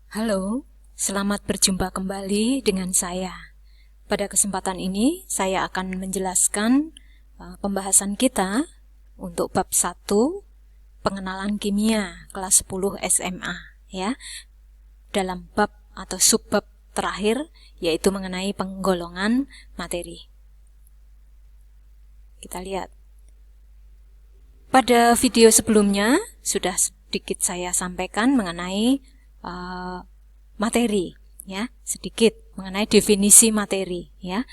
Halo, selamat berjumpa kembali dengan saya. Pada kesempatan ini, saya akan menjelaskan pembahasan kita untuk bab 1, pengenalan kimia kelas 10 SMA, ya. Dalam bab atau subbab terakhir, yaitu mengenai penggolongan materi. Kita lihat. Pada video sebelumnya, sudah sedikit saya sampaikan mengenai materi, ya, sedikit mengenai definisi materi, ya.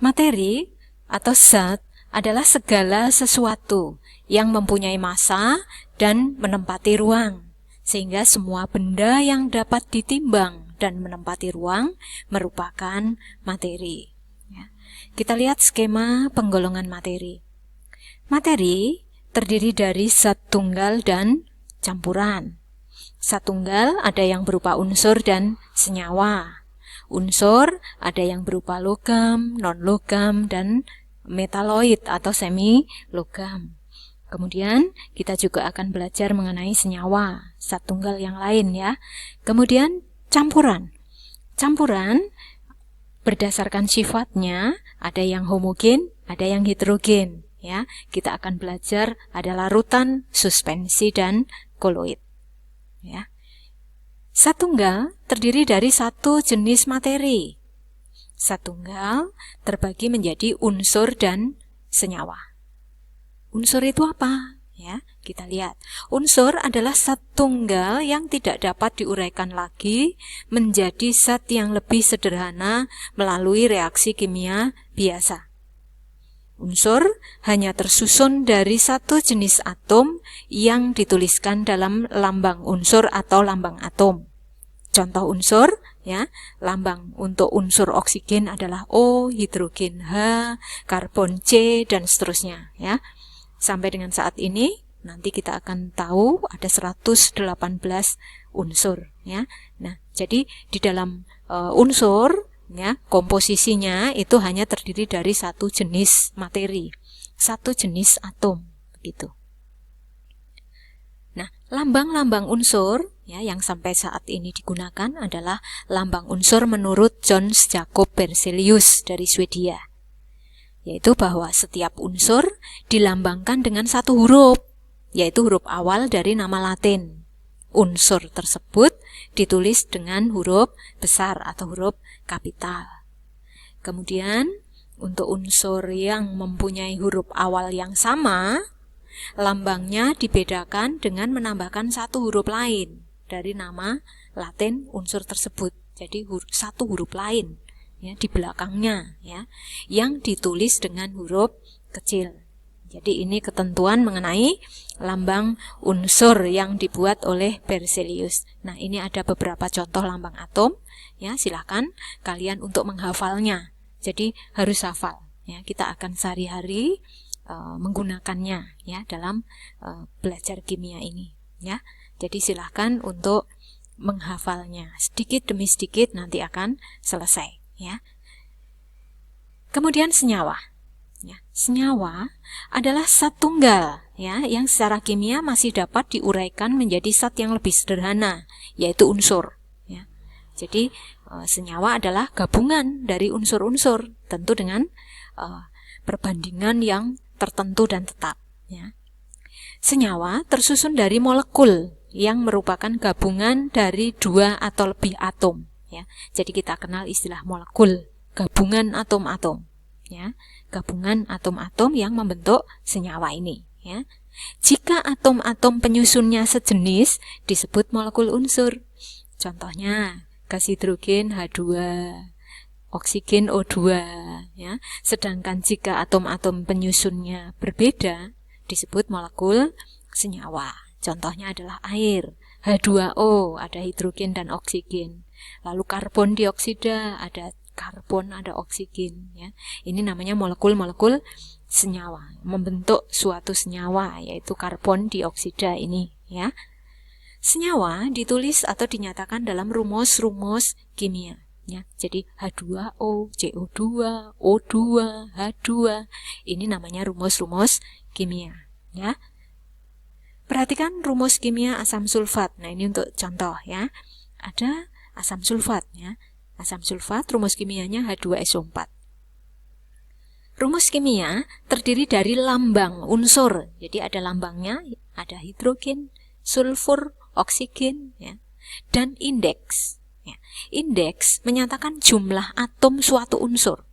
Materi atau zat adalah segala sesuatu yang mempunyai massa dan menempati ruang, sehingga semua benda yang dapat ditimbang dan menempati ruang merupakan materi. Ya. Kita lihat skema penggolongan materi. Materi terdiri dari zat tunggal dan campuran. Zat tunggal ada yang berupa unsur dan senyawa. Unsur ada yang berupa logam, non-logam, dan metaloid atau semi-logam. Kemudian kita juga akan belajar mengenai senyawa, zat tunggal yang lain, ya. Kemudian campuran. Campuran berdasarkan sifatnya ada yang homogen, ada yang heterogen, ya. Kita akan belajar ada larutan, suspensi, dan koloid. Ya. Zat tunggal terdiri dari satu jenis materi. Zat tunggal terbagi menjadi unsur dan senyawa. Unsur itu apa? Ya, kita lihat. Unsur adalah zat tunggal yang tidak dapat diuraikan lagi menjadi zat yang lebih sederhana melalui reaksi kimia biasa. Unsur hanya tersusun dari satu jenis atom yang dituliskan dalam lambang unsur atau lambang atom. Contoh unsur, ya, lambang untuk unsur oksigen adalah O, hidrogen H, karbon C, dan seterusnya, ya. Sampai dengan saat ini, nanti kita akan tahu ada 118 unsur, ya. Nah, jadi di dalam unsur, ya, komposisinya itu hanya terdiri dari satu jenis materi, satu jenis atom, begitu. Nah, lambang-lambang unsur, ya, yang sampai saat ini digunakan adalah lambang unsur menurut Jöns Jacob Berzelius dari Swedia, yaitu bahwa setiap unsur dilambangkan dengan satu huruf, yaitu huruf awal dari nama Latin. Unsur tersebut ditulis dengan huruf besar atau huruf kapital. Kemudian, untuk unsur yang mempunyai huruf awal yang sama, lambangnya dibedakan dengan menambahkan satu huruf lain dari nama Latin unsur tersebut. Jadi satu huruf lain, ya, di belakangnya, ya, yang ditulis dengan huruf kecil. Jadi ini ketentuan mengenai lambang unsur yang dibuat oleh Berzelius. Nah, ini ada beberapa contoh lambang atom, ya, silahkan kalian untuk menghafalnya. Jadi harus hafal, ya. Kita akan sehari-hari menggunakannya, ya, dalam belajar kimia ini, ya. Jadi silahkan untuk menghafalnya sedikit demi sedikit, nanti akan selesai, ya. Kemudian senyawa. Ya, senyawa adalah zat tunggal, ya, yang secara kimia masih dapat diuraikan menjadi zat yang lebih sederhana, yaitu unsur, ya. Jadi senyawa adalah gabungan dari unsur-unsur, tentu dengan perbandingan yang tertentu dan tetap, ya. Senyawa tersusun dari molekul yang merupakan gabungan dari dua atau lebih atom, ya. Jadi kita kenal istilah molekul, gabungan atom-atom, ya, gabungan atom-atom yang membentuk senyawa ini, ya. Jika atom-atom penyusunnya sejenis disebut molekul unsur. Contohnya gas hidrogen H2, oksigen O2, ya. Sedangkan jika atom-atom penyusunnya berbeda disebut molekul senyawa. Contohnya adalah air, H2O, ada hidrogen dan oksigen. Lalu karbon dioksida, ada karbon, ada oksigen, ya. Ini namanya molekul-molekul senyawa, membentuk suatu senyawa, yaitu karbon dioksida ini, ya. Senyawa ditulis atau dinyatakan dalam rumus-rumus kimia, ya. Jadi H2O, CO2, O2, H2, ini namanya rumus-rumus kimia, ya. Perhatikan rumus kimia asam sulfat. Nah, ini untuk contoh, ya. Ada asam sulfat ya. Asam sulfat rumus kimianya H2SO4. Rumus kimia terdiri dari lambang unsur. Jadi ada lambangnya, ada hidrogen, sulfur, oksigen ya, dan indeks. Ya. Indeks menyatakan jumlah atom suatu unsur.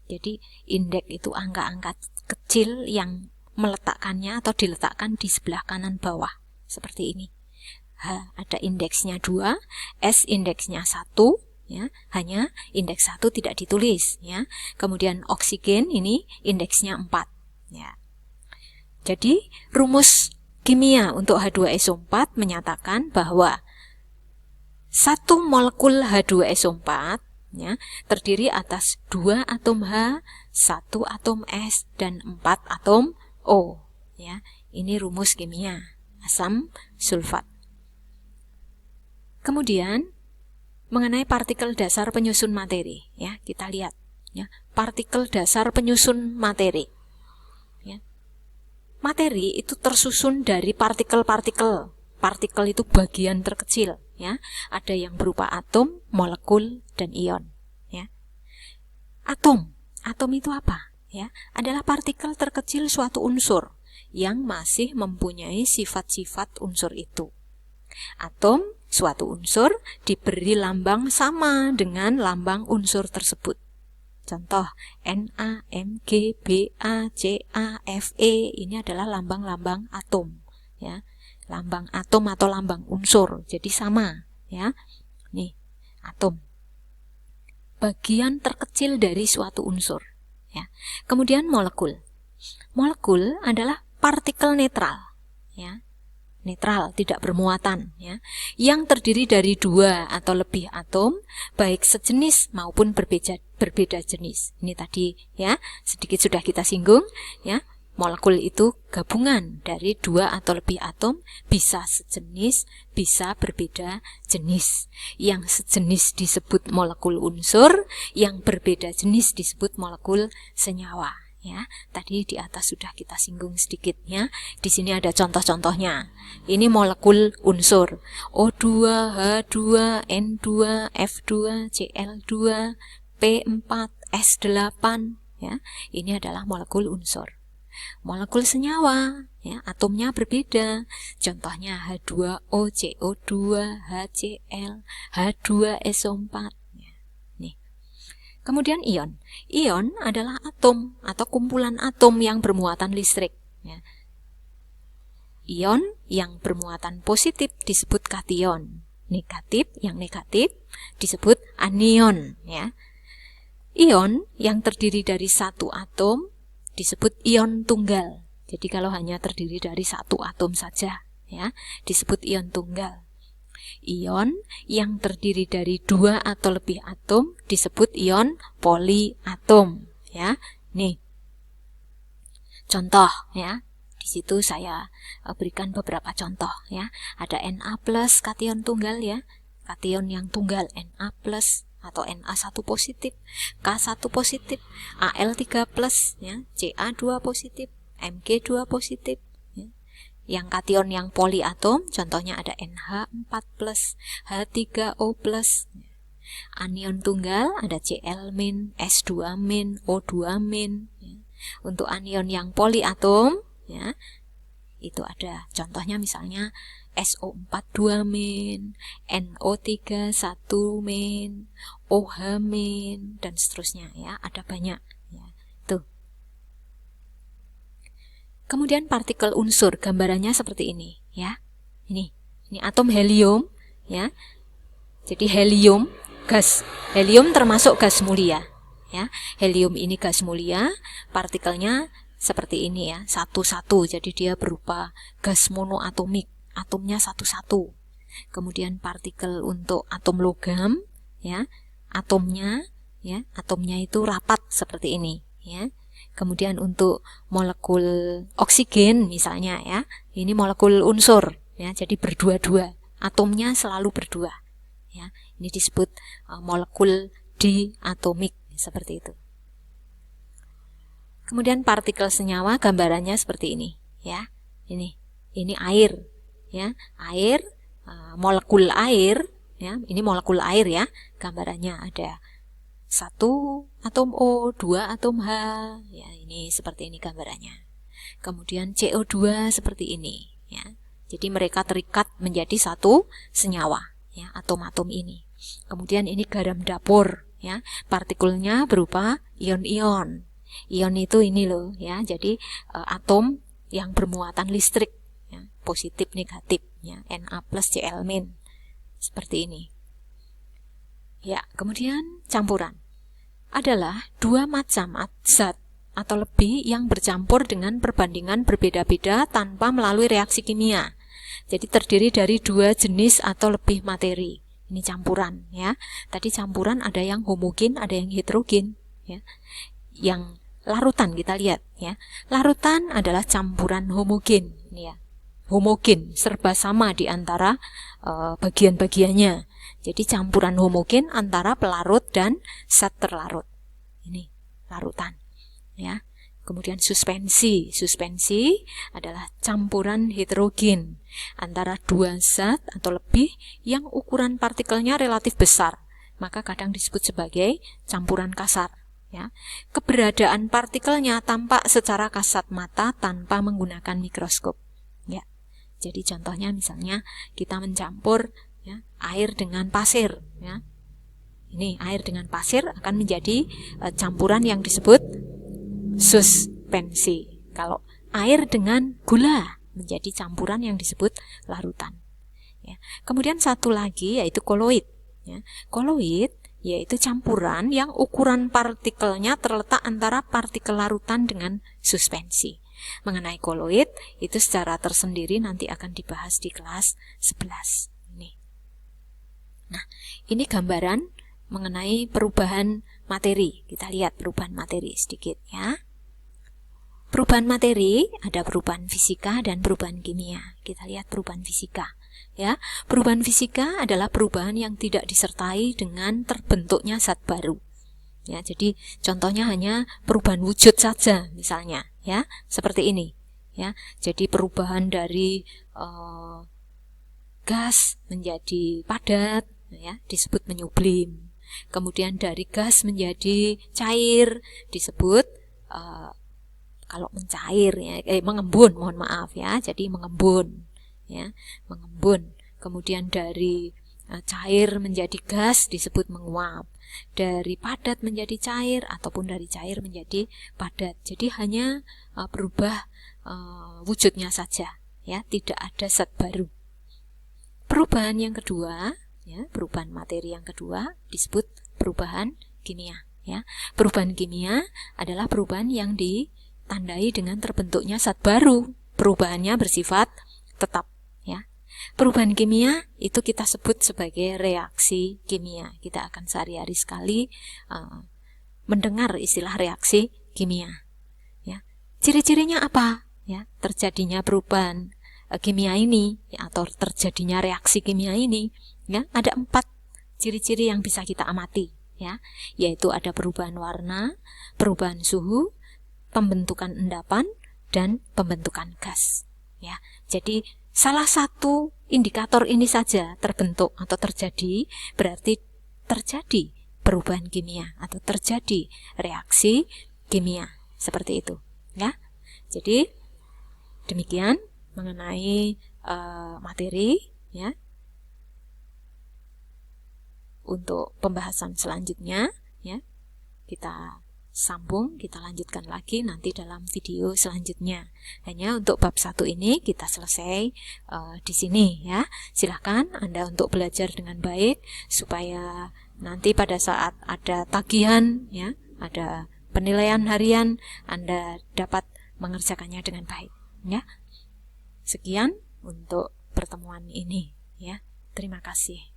Jadi indeks itu angka-angka kecil yang meletakkannya atau diletakkan di sebelah kanan bawah seperti ini. H ada indeksnya 2, S indeksnya 1 ya, hanya indeks 1 tidak ditulis ya. Kemudian oksigen ini indeksnya 4 ya. Jadi rumus kimia untuk H2SO4 menyatakan bahwa satu molekul H2SO4 ya, terdiri atas 2 atom H, 1 atom S, dan 4 atom O ya. Ini rumus kimia asam sulfat. Kemudian mengenai partikel dasar penyusun materi ya, kita lihat ya, partikel dasar penyusun materi ya. Materi itu tersusun dari partikel-partikel. Partikel itu bagian terkecil ya, ada yang berupa atom, molekul, dan ion ya. Atom itu apa ya? Adalah partikel terkecil suatu unsur yang masih mempunyai sifat-sifat unsur itu. Atom suatu unsur diberi lambang sama dengan lambang unsur tersebut. Contoh Na, Mg, Ba, Ca, Fe ini adalah lambang-lambang atom ya. Lambang atom atau lambang unsur, jadi sama ya. Nih, atom. Bagian terkecil dari suatu unsur ya. Kemudian molekul. Molekul adalah partikel netral ya. Netral, tidak bermuatan ya, yang terdiri dari 2 atau lebih atom, baik sejenis maupun berbeda jenis. Ini tadi ya, sedikit sudah kita singgung ya. Molekul itu gabungan dari 2 atau lebih atom, bisa sejenis, bisa berbeda jenis. Yang sejenis disebut molekul unsur, yang berbeda jenis disebut molekul senyawa. Ya, tadi di atas sudah kita singgung sedikit ya. Di sini ada contoh-contohnya. Ini molekul unsur O2, H2, N2, F2, Cl2, P4, S8 ya. Ini adalah molekul unsur. Molekul senyawa ya, atomnya berbeda. Contohnya H2O, CO2, HCl, H2SO4 ya. Nih. Kemudian ion. Ion adalah atom atau kumpulan atom yang bermuatan listrik ya. Ion yang bermuatan positif disebut kation. Yang negatif disebut anion ya. Ion yang terdiri dari satu atom disebut ion tunggal. Jadi kalau hanya terdiri dari satu atom saja ya, disebut ion tunggal. Ion yang terdiri dari 2 atau lebih atom disebut ion poliatom ya. Nih. Contoh ya. Di situ saya berikan beberapa contoh ya. Ada Na+ kation tunggal ya. Kation yang tunggal Na+ atau Na1 positif, K1 positif, Al3+ ya, Ca2 positif, Mg2 positif ya. Yang kation yang poliatom contohnya ada NH4+, H3O+. Anion tunggal ada Cl-, S2-, O2- ya. Untuk anion yang poliatom ya, itu ada contohnya misalnya SO4-2-, NO3-1-, OH-, dan seterusnya ya, ada banyak ya. Tuh. Kemudian partikel unsur, gambarannya seperti ini ya. Ini atom helium ya. Jadi helium, gas. Helium termasuk gas mulia ya. Helium ini gas mulia, partikelnya seperti ini ya, satu-satu. Jadi dia berupa gas monoatomik. Atomnya satu-satu. Kemudian partikel untuk atom logam ya, atomnya itu rapat seperti ini ya. Kemudian untuk molekul oksigen misalnya ya, ini molekul unsur ya, jadi berdua-dua, atomnya selalu berdua ya. Ini disebut molekul diatomik seperti itu. Kemudian partikel senyawa gambarannya seperti ini ya. Ini air ya, air, molekul air ya. Ini molekul air ya. Gambarannya ada 1 atom O, 2 atom H. Ya, ini seperti ini gambarannya. Kemudian CO2 seperti ini ya. Jadi mereka terikat menjadi satu senyawa ya, atom-atom ini. Kemudian ini garam dapur ya. Partikelnya berupa ion-ion. Ion itu ini loh ya. Jadi atom yang bermuatan listrik ya, positif negatif ya, Na plus Cl min. Seperti ini. Ya, kemudian campuran adalah 2 macam zat atau lebih yang bercampur dengan perbandingan berbeda-beda tanpa melalui reaksi kimia. Jadi terdiri dari 2 jenis atau lebih materi. Ini campuran ya. Tadi campuran ada yang homogen, ada yang heterogen ya. Yang larutan kita lihat ya. Larutan adalah campuran homogen ini ya. Homogen serba sama di antara bagian-bagiannya. Jadi campuran homogen antara pelarut dan zat terlarut. Ini larutan ya. Kemudian suspensi. Suspensi adalah campuran heterogen antara 2 zat atau lebih yang ukuran partikelnya relatif besar. Maka kadang disebut sebagai campuran kasar ya. Keberadaan partikelnya tampak secara kasat mata tanpa menggunakan mikroskop ya. Jadi contohnya misalnya kita mencampur ya, air dengan pasir ya. Ini air dengan pasir akan menjadi campuran yang disebut suspensi. Kalau air dengan gula menjadi campuran yang disebut larutan ya. Kemudian satu lagi yaitu koloid ya. Koloid yaitu campuran yang ukuran partikelnya terletak antara partikel larutan dengan suspensi. Mengenai koloid itu secara tersendiri nanti akan dibahas di kelas 11 ini. Nah, ini gambaran mengenai perubahan materi. Kita lihat perubahan materi sedikit ya. Perubahan materi ada perubahan fisika dan perubahan kimia. Kita lihat perubahan fisika ya. Perubahan fisika adalah perubahan yang tidak disertai dengan terbentuknya zat baru. Ya, jadi contohnya hanya perubahan wujud saja misalnya ya, seperti ini ya. Jadi perubahan dari gas menjadi padat ya, disebut menyublim. Kemudian dari gas menjadi cair disebut kalau mencair ya, mengembun, mohon maaf ya. Jadi mengembun ya, mengembun. Kemudian dari cair menjadi gas disebut menguap. Dari padat menjadi cair ataupun dari cair menjadi padat. Jadi hanya berubah wujudnya saja ya, tidak ada zat baru. Perubahan yang kedua ya, perubahan materi yang kedua disebut perubahan kimia ya. Perubahan kimia adalah perubahan yang ditandai dengan terbentuknya zat baru. Perubahannya bersifat tetap ya. Perubahan kimia itu kita sebut sebagai reaksi kimia. Kita akan sehari-hari sekali mendengar istilah reaksi kimia ya. Ciri-cirinya apa ya? Terjadinya perubahan kimia ini ya, atau terjadinya reaksi kimia ini ya, ada 4 ciri-ciri yang bisa kita amati ya, yaitu ada perubahan warna, perubahan suhu, pembentukan endapan dan pembentukan gas ya. Jadi salah satu indikator ini saja terbentuk atau terjadi, berarti terjadi perubahan kimia atau terjadi reaksi kimia seperti itu ya. Jadi demikian mengenai materi ya. Untuk pembahasan selanjutnya ya, kita sambung, kita lanjutkan lagi nanti dalam video selanjutnya. Hanya untuk bab 1 ini kita selesai di sini ya. Silahkan Anda untuk belajar dengan baik supaya nanti pada saat ada tagihan ya, ada penilaian harian, Anda dapat mengerjakannya dengan baik ya. Sekian untuk pertemuan ini ya. Terima kasih.